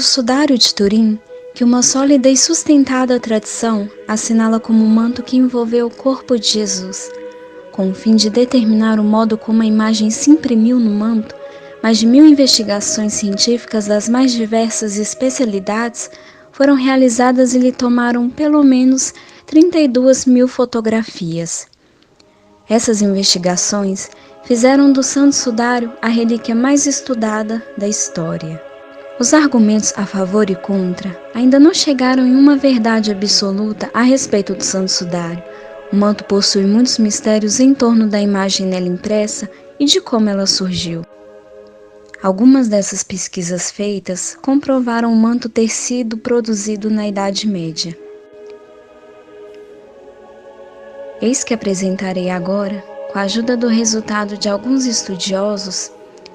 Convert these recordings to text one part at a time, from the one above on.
O sudário de Turim, que uma sólida e sustentada tradição assinala como o manto que envolveu o corpo de Jesus. Com o fim de determinar o modo como a imagem se imprimiu no manto, mais de 1000 investigações científicas das mais diversas especialidades foram realizadas e lhe tomaram pelo menos 32.000 fotografias. Essas investigações fizeram do Santo Sudário a relíquia mais estudada da história. Os argumentos a favor e contra ainda não chegaram em uma verdade absoluta a respeito do Santo Sudário. O manto possui muitos mistérios em torno da imagem nela impressa e de como ela surgiu. Algumas dessas pesquisas feitas comprovaram o manto ter sido produzido na Idade Média. Eis que apresentarei agora, com a ajuda do resultado de alguns estudiosos,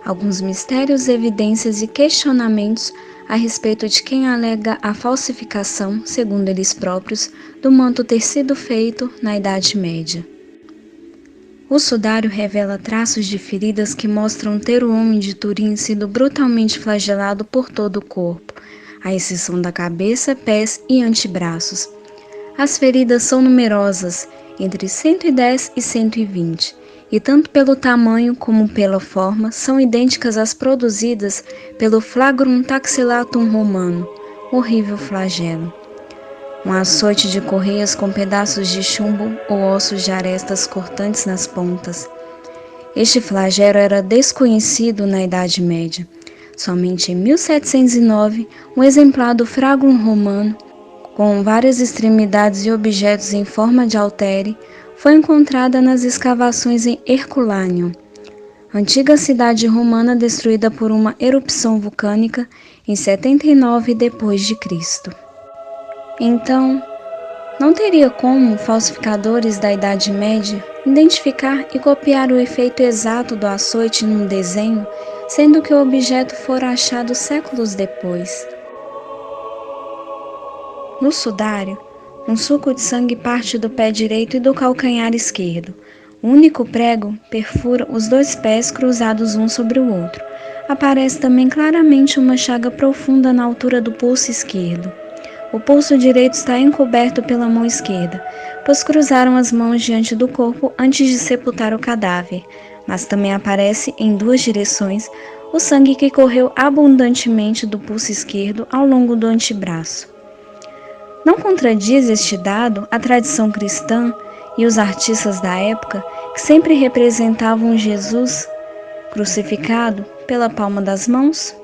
alguns mistérios, evidências e questionamentos a respeito de quem alega a falsificação, segundo eles próprios, do manto ter sido feito na Idade Média. O sudário revela traços de feridas que mostram ter o homem de Turim sido brutalmente flagelado por todo o corpo, à exceção da cabeça, pés e antebraços. As feridas são numerosas, entre 110 e 120, e tanto pelo tamanho como pela forma são idênticas às produzidas pelo flagrum taxilatum romano, horrível flagelo. Um açoite de correias com pedaços de chumbo ou ossos de arestas cortantes nas pontas. Este flagelo era desconhecido na Idade Média. Somente em 1709, um exemplar do flagrum romano, com várias extremidades e objetos em forma de altere, foi encontrada nas escavações em Herculaneum, antiga cidade romana destruída por uma erupção vulcânica em 79 d.C. Então, não teria como falsificadores da Idade Média identificar e copiar o efeito exato do açoite num desenho, sendo que o objeto fora achado séculos depois. No sudário, um suco de sangue parte do pé direito e do calcanhar esquerdo. O único prego perfura os dois pés cruzados um sobre o outro. Aparece também claramente uma chaga profunda na altura do pulso esquerdo. O pulso direito está encoberto pela mão esquerda, pois cruzaram as mãos diante do corpo antes de sepultar o cadáver, mas também aparece em duas direções o sangue que correu abundantemente do pulso esquerdo ao longo do antebraço. Não contradiz este dado a tradição cristã e os artistas da época que sempre representavam Jesus crucificado pela palma das mãos?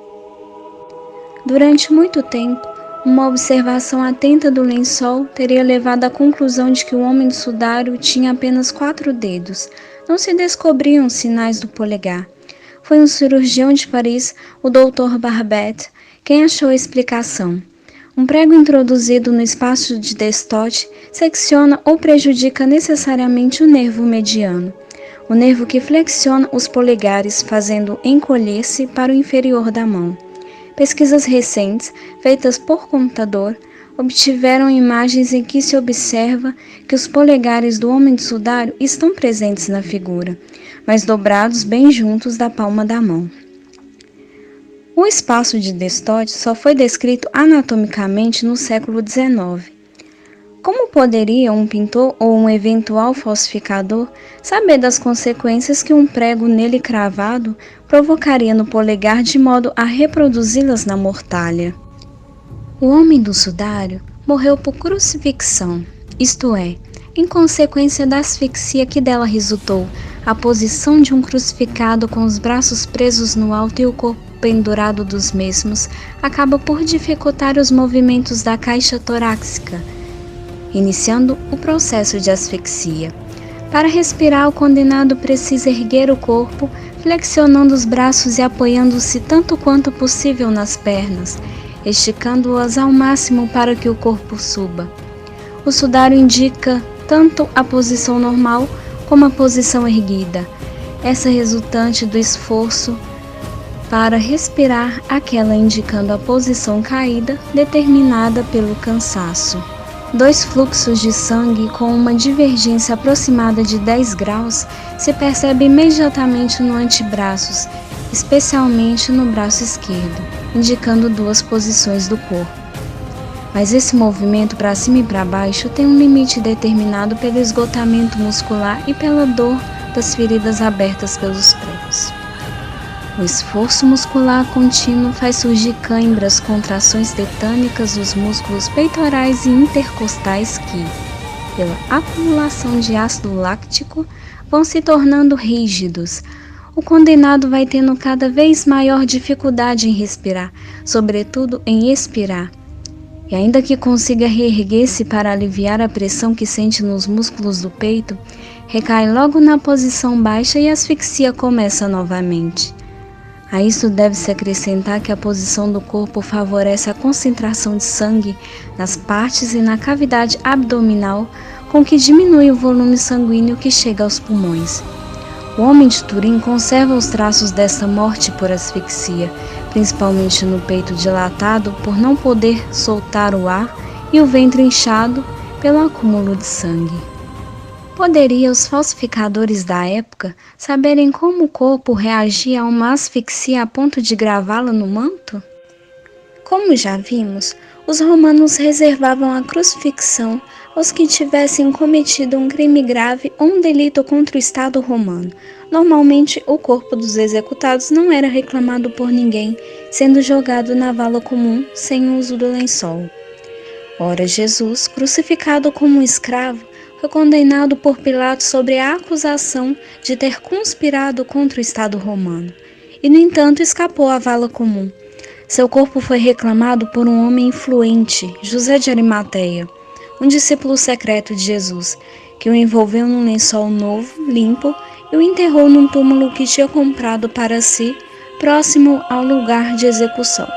Durante muito tempo, uma observação atenta do lençol teria levado à conclusão de que o homem do sudário tinha apenas 4 dedos. Não se descobriam sinais do polegar. Foi um cirurgião de Paris, o Dr. Barbet, quem achou a explicação. Um prego introduzido no espaço de destote secciona ou prejudica necessariamente o nervo mediano, o nervo que flexiona os polegares, fazendo encolher-se para o inferior da mão. Pesquisas recentes, feitas por computador, obtiveram imagens em que se observa que os polegares do homem do sudário estão presentes na figura, mas dobrados bem juntos da palma da mão. O espaço de destote só foi descrito anatomicamente no século XIX. Como poderia um pintor ou um eventual falsificador saber das consequências que um prego nele cravado provocaria no polegar de modo a reproduzi-las na mortalha? O homem do sudário morreu por crucifixão, isto é, em consequência da asfixia que dela resultou, a posição de um crucificado com os braços presos no alto e o corpo pendurado dos mesmos acaba por dificultar os movimentos da caixa torácica, iniciando o processo de asfixia. Para respirar, o condenado precisa erguer o corpo, flexionando os braços e apoiando-se tanto quanto possível nas pernas, esticando-as ao máximo para que o corpo suba. O sudário indica tanto a posição normal como a posição erguida, essa resultante do esforço para respirar, aquela indicando a posição caída determinada pelo cansaço. 2 fluxos de sangue com uma divergência aproximada de 10 graus se percebe imediatamente no antebraços especialmente no braço esquerdo, indicando duas posições do corpo. Mas esse movimento para cima e para baixo tem um limite determinado pelo esgotamento muscular e pela dor das feridas abertas pelos pregos. O esforço muscular contínuo faz surgir cãibras, contrações tetânicas dos músculos peitorais e intercostais que, pela acumulação de ácido láctico, vão se tornando rígidos. O condenado vai tendo cada vez maior dificuldade em respirar, sobretudo em expirar. E ainda que consiga reerguer-se para aliviar a pressão que sente nos músculos do peito, recai logo na posição baixa e a asfixia começa novamente. A isso deve-se acrescentar que a posição do corpo favorece a concentração de sangue nas partes e na cavidade abdominal, com que diminui o volume sanguíneo que chega aos pulmões. O homem de Turim conserva os traços dessa morte por asfixia, principalmente no peito dilatado por não poder soltar o ar e o ventre inchado pelo acúmulo de sangue. Poderiam os falsificadores da época saberem como o corpo reagia a uma asfixia a ponto de gravá-la no manto? Como já vimos, os romanos reservavam a crucifixão aos que tivessem cometido um crime grave ou um delito contra o Estado romano. Normalmente, o corpo dos executados não era reclamado por ninguém, sendo jogado na vala comum sem uso do lençol. Ora, Jesus, crucificado como um escravo, foi condenado por Pilatos sobre a acusação de ter conspirado contra o Estado romano, e no entanto escapou à vala comum. Seu corpo foi reclamado por um homem influente, José de Arimateia, um discípulo secreto de Jesus, que o envolveu num lençol novo, limpo, e o enterrou num túmulo que tinha comprado para si, próximo ao lugar de execução.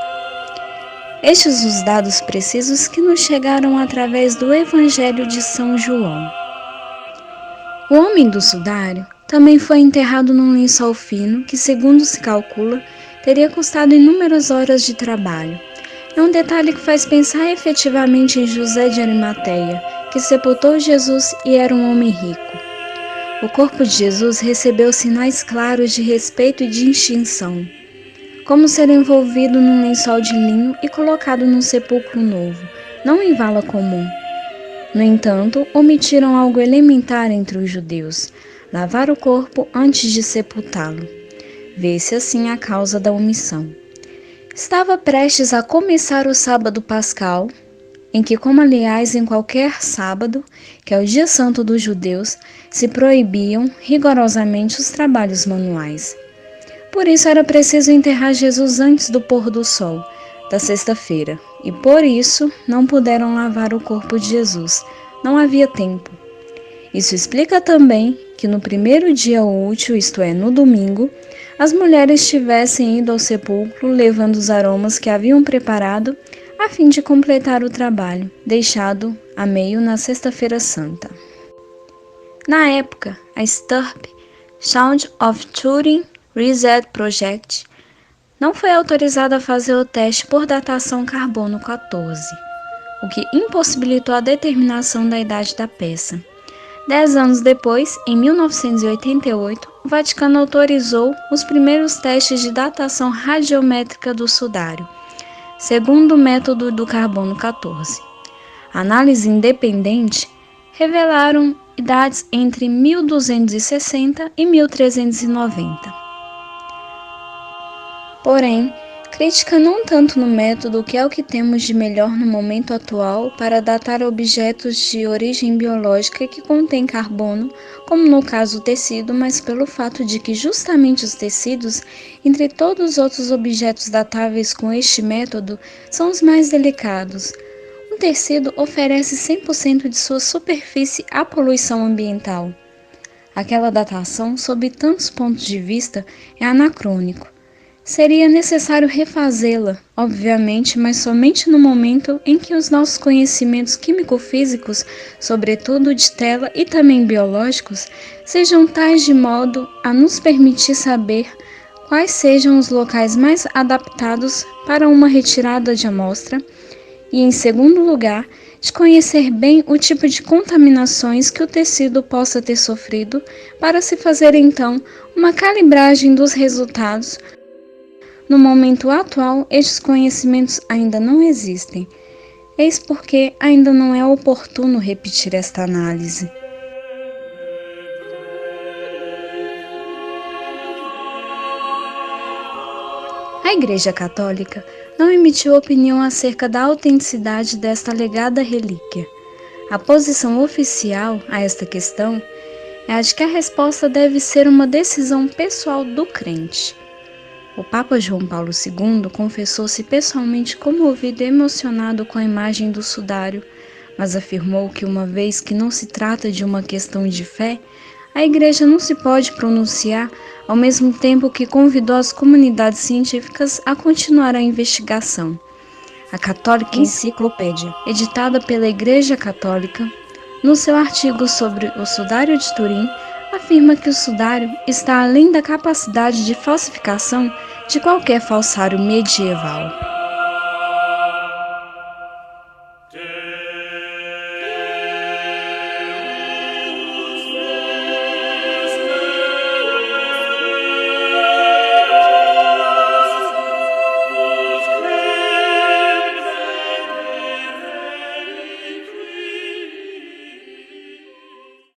Estes os dados precisos que nos chegaram através do Evangelho de São João. O homem do sudário também foi enterrado num lençol fino que, segundo se calcula, teria custado inúmeras horas de trabalho. É um detalhe que faz pensar efetivamente em José de Arimateia, que sepultou Jesus e era um homem rico. O corpo de Jesus recebeu sinais claros de respeito e de extinção, como ser envolvido num lençol de linho e colocado num sepulcro novo, não em vala comum. No entanto, omitiram algo elementar entre os judeus: lavar o corpo antes de sepultá-lo. Vê-se assim a causa da omissão. Estava prestes a começar o sábado pascal, em que, como aliás em qualquer sábado, que é o dia santo dos judeus, se proibiam rigorosamente os trabalhos manuais. Por isso era preciso enterrar Jesus antes do pôr do sol, da sexta-feira, e por isso não puderam lavar o corpo de Jesus. Não havia tempo. Isso explica também que no primeiro dia útil, isto é, no domingo, as mulheres tivessem ido ao sepulcro levando os aromas que haviam preparado a fim de completar o trabalho, deixado a meio na Sexta-feira Santa. Na época, a STURP, Sound of Turing Reset Project, não foi autorizada a fazer o teste por datação carbono 14, o que impossibilitou a determinação da idade da peça. 10 anos depois, em 1988, o Vaticano autorizou os primeiros testes de datação radiométrica do sudário, segundo o método do carbono 14. Análise independente revelaram idades entre 1260 e 1390. Porém, crítica não tanto no método, que é o que temos de melhor no momento atual para datar objetos de origem biológica que contêm carbono, como no caso o tecido, mas pelo fato de que justamente os tecidos, entre todos os outros objetos datáveis com este método, são os mais delicados. Um tecido oferece 100% de sua superfície à poluição ambiental. Aquela datação, sob tantos pontos de vista, é anacrônico. Seria necessário refazê-la, obviamente, mas somente no momento em que os nossos conhecimentos químico-físicos, sobretudo de tela e também biológicos, sejam tais de modo a nos permitir saber quais sejam os locais mais adaptados para uma retirada de amostra e, em segundo lugar, de conhecer bem o tipo de contaminações que o tecido possa ter sofrido para se fazer, então, uma calibragem dos resultados No momento atual, estes conhecimentos ainda não existem. Eis porque ainda não é oportuno repetir esta análise. A Igreja Católica não emitiu opinião acerca da autenticidade desta alegada relíquia. A posição oficial a esta questão é a de que a resposta deve ser uma decisão pessoal do crente. O Papa João Paulo II confessou-se pessoalmente comovido e emocionado com a imagem do sudário, mas afirmou que, uma vez que não se trata de uma questão de fé, a Igreja não se pode pronunciar, ao mesmo tempo que convidou as comunidades científicas a continuar a investigação. A Católica Enciclopédia, editada pela Igreja Católica, no seu artigo sobre o sudário de Turim, afirma que o sudário está além da capacidade de falsificação de qualquer falsário medieval.